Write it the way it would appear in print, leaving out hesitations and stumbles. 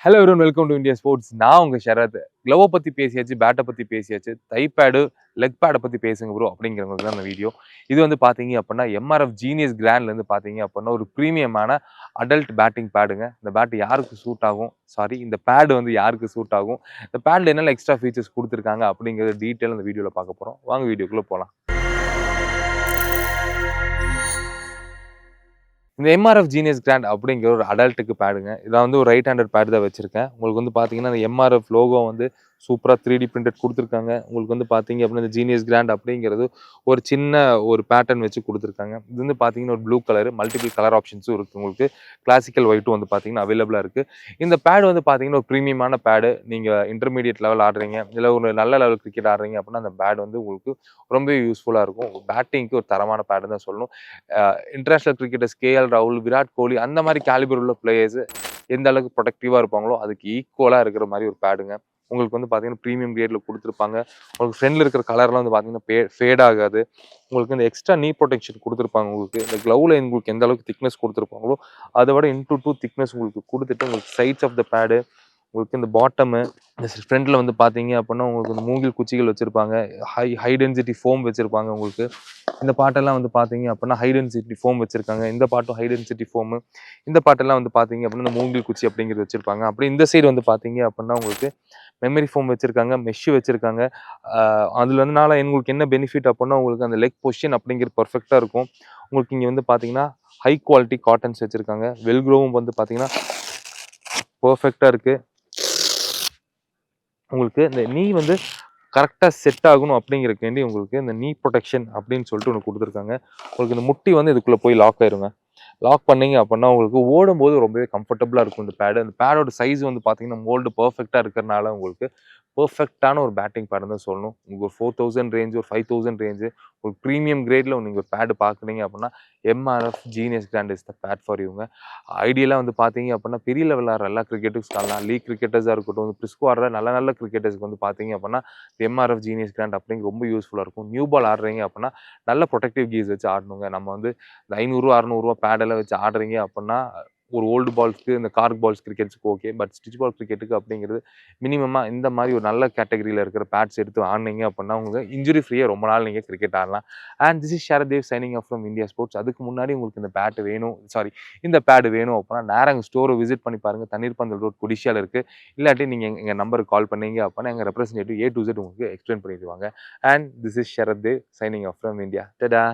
Hello everyone, welcome to India sports. நான் உங்க ஷரத். க்ளோவ பத்தி பேசியாச்சு, பேட்ட பத்தி பேசியாச்சு. தை பேடு, லெக் பேட பத்தி பேசுங்க ப்ரோ அப்படிங்கிறவங்களுக்கு தான் இந்த வீடியோ. இது வந்து பார்த்தீங்க அப்படின்னா, எம்ஆர்எஃப் ஜீனியஸ் கிராண்ட்லேருந்து பார்த்தீங்க அப்படின்னா, ஒரு பிரீமியமான அடல்ட் பேட்டிங் பேடுங்க. இந்த பேட் யாருக்கு சூட் ஆகும்? சாரி, இந்த பேடு வந்து யாருக்கு சூட் ஆகும்? இந்த பேட்ல என்னென்ன எக்ஸ்ட்ரா ஃபீச்சர்ஸ் குடுத்துருக்காங்க அப்படிங்கிறத டீட்டெயிலா இந்த வீடியோல பார்க்க போறோம். வாங்க வீடியோக்குள்ள போலாம். இந்த எம்ஆர்எஃப் ஜீனியஸ் கிராண்ட் அப்படிங்கிற ஒரு அடல்ட்டுக்கு பேடுங்க. இதான் வந்து ஒரு ரைட் ஹேண்டட் பேட் தான் வச்சிருக்கேன். உங்களுக்கு வந்து பார்த்தீங்கன்னா, அந்த எம்ஆர்எஃப் லோகோ வந்து சூப்பரா 3டி பிரிண்டட் குடுத்துருக்காங்க. உங்களுக்கு வந்து பார்த்தீங்க அப்படின்னா, இந்த ஜீனியஸ் கிராண்ட் அப்படிங்கிறது ஒரு சின்ன ஒரு பேட்டர்ன் வச்சு குடுத்துருக்காங்க. இது வந்து பார்த்தீங்கன்னா, ஒரு ப்ளூ கலர், மல்டிபிள் கலர் ஆப்ஷன்ஸும் இருக்கு உங்களுக்கு. கிளாசிக்கல் ஒயிட்டும் வந்து பார்த்தீங்கன்னா அவைலபிளா இருக்கு. இந்த பேட் வந்து பார்த்தீங்கன்னா, ஒரு பிரீமியமான பேடு. நீங்க இன்டர்மீடியேட் லெவல் ஆடுறீங்க, இல்ல ஒரு நல்ல லெவல் கிரிக்கெட் ஆடுறீங்க அப்படின்னா, அந்த பேட் வந்து உங்களுக்கு ரொம்பவே யூஸ்ஃபுல்லா இருக்கும். பேட்டிங்க்கு ஒரு தரமான பேடுன்னு தான் சொல்லணும். இன்டர்நேஷனல் கிரிக்கெட்டர்ஸ் கேஎல் ராகுல், விராட் கோலி அந்த மாதிரி கேலிபர் உள்ள பிளேயர்ஸ் எந்த அளவுக்கு ப்ரொடக்டிவா இருப்பாங்களோ அதுக்கு ஈக்குவலா இருக்கிற மாதிரி ஒரு பேடுங்க. உங்களுக்கு வந்து பார்த்தீங்கன்னா ப்ரீமியம் கிரேட்ல கொடுத்துருப்பாங்க. உங்களுக்கு ஃப்ரண்ட்ல இருக்கிற கலர்லாம் வந்து பார்த்தீங்கன்னா ஃபேட் ஆகாது. உங்களுக்கு இந்த எக்ஸ்ட்ரா நீ ப்ரொடெக்ஷன் கொடுத்துருப்பாங்க. உங்களுக்கு இந்த க்ளவுல உங்களுக்கு எந்த அளவுக்கு திக்னஸ் கொடுத்துருப்பாங்களோ அதை விட இன்டூ 2 திக்னஸ் உங்களுக்கு கொடுத்துட்டு உங்களுக்கு சைட்ஸ் ஆஃப் த பேடு, உங்களுக்கு இந்த பாட்டமு, இந்த ஃப்ரண்ட்ல வந்து பார்த்தீங்க அப்படின்னா உங்களுக்கு இந்த மூங்கில் குச்சிகள் வச்சிருப்பாங்க. ஹை டென்சிட்டி ஃபோம் வச்சிருப்பாங்க உங்களுக்கு. இந்த பாட்டெல்லாம் வந்து பார்த்தீங்க அப்படின்னா ஹை டென்சிட்டி ஃபோம் வச்சிருக்காங்க. இந்த பாட்டும் ஹை டென்சிட்டி ஃபோமு. இந்த பாட்டெல்லாம் வந்து பார்த்தீங்க அப்படின்னா இந்த மூங்கில் குச்சி அப்படிங்கிறது வச்சிருப்பாங்க. அப்படி இந்த சைடு வந்து பார்த்தீங்க அப்படின்னா உங்களுக்கு மெமரி ஃபோம் வச்சிருக்காங்க, மெஷ் வச்சிருக்காங்க. அதுல இருந்தனால உங்களுக்கு என்ன பெனிஃபிட் அப்படின்னா உங்களுக்கு அந்த லெக் பொசிஷன் அப்படிங்கிறது பர்ஃபெக்டா இருக்கும். உங்களுக்கு இங்க வந்து பார்த்தீங்கன்னா ஹை குவாலிட்டி காட்டன்ஸ் வச்சிருக்காங்க. வெல்க்ரோவும் வந்து பார்த்தீங்கன்னா பர்ஃபெக்டா இருக்கு. உங்களுக்கு இந்த நீ வந்து கரெக்டாக செட் ஆகணும் அப்படிங்கிறக்கு வேண்டி உங்களுக்கு இந்த நீ ப்ரொடெக்ஷன் அப்படின்னு சொல்லிட்டு ஒன்று கொடுத்துருக்காங்க. உங்களுக்கு இந்த முட்டி வந்து இதுக்குள்ளே போய் லாக் ஆயிருங்க. லாக் பண்ணீங்க அப்படின்னா உங்களுக்கு ஓடும்போது ரொம்பவே கம்ஃபர்டபுளாக இருக்கும் இந்த பேடு. அந்த பேடோட சைஸ் வந்து பார்த்தீங்கன்னா மோல்டு பர்ஃபெக்டாக இருக்கிறனால உங்களுக்கு பர்ஃபெக்டான ஒரு பேட்டிங் பேடுன்னு தான் சொல்லணும். உங்களுக்கு ஒரு 4000 ரேஞ்சு, ஒரு 5000 ரேஞ்சு, ஒரு ப்ரீமியம் கிரேடில் நீங்கள் ஒரு பேடு பார்க்குறீங்க அப்படின்னா MRF genius grand is the bat for young. ஐடியலாக வந்து பார்த்தீங்க அப்படின்னா பெரிய லெவலில் ஆடுற எல்லா கிரிக்கெட்டுக்கு ஆடலாம். லீக் கிரிக்கெட்டர்ஸாக இருக்கட்டும், பிரிஸ்கோ ஆடுற நல்ல நல்ல கிரிக்கெட்டர்ஸ்க்கு வந்து பார்த்தீங்க அப்படின்னா எம்ஆர்எஃப் ஜீனியஸ் கிராண்ட் அப்படிங்க ரொம்ப யூஸ்ஃபுல்லாக இருக்கும். நியூ பால் ஆடுறீங்க அப்படின்னா நல்ல ப்ரொடெக்டிவ் கீஸ் வச்சு ஆடணுங்க. நம்ம வந்து இந்த 500 600 பேடெல்லாம் வச்சு ஆடுறீங்க அப்படின்னா ஒரு ஓல்டு பால்ஸ்க்கு இந்த கார்க் பால்ஸ் கிரிக்கெட்ஸ்க்கு ஓகே. பட் ஸ்டிச் பால் கிரிக்கெட்டுக்கு அப்படிங்கிறது மினிமமாக இந்த மாதிரி ஒரு நல்ல கேட்டகரியில் இருக்கிற பேட்ஸ் எடுத்து ஆடினீங்க அப்படின்னா உங்களுக்கு இன்ஜுரி ஃப்ரீயாக ரொம்ப நாள் நீங்கள் கிரிக்கெட் ஆடலாம். And this is Sharadev signing off from India sports. அதுக்கு முன்னாடி உங்களுக்கு இந்த பேட் வேணும், சாரி இந்த பேடு வேணும் அப்படின்னா நேராக எங்கள் ஸ்டோரை விசிட் பண்ணி பாருங்கள். தண்ணீர் பந்தல் ரோட் கொடிஷியாவில் இருக்குது. இல்லாட்டி நீங்கள் எங்கள் நம்பருக்கு கால் பண்ணீங்க அப்படின்னா எங்கள் ரெப்ரஸன்டேட்டிவ் A to Z உங்களுக்கு எக்ஸ்பிளைன் பண்ணிடுவாங்க. And this is Sharadev signing off from India. டடா.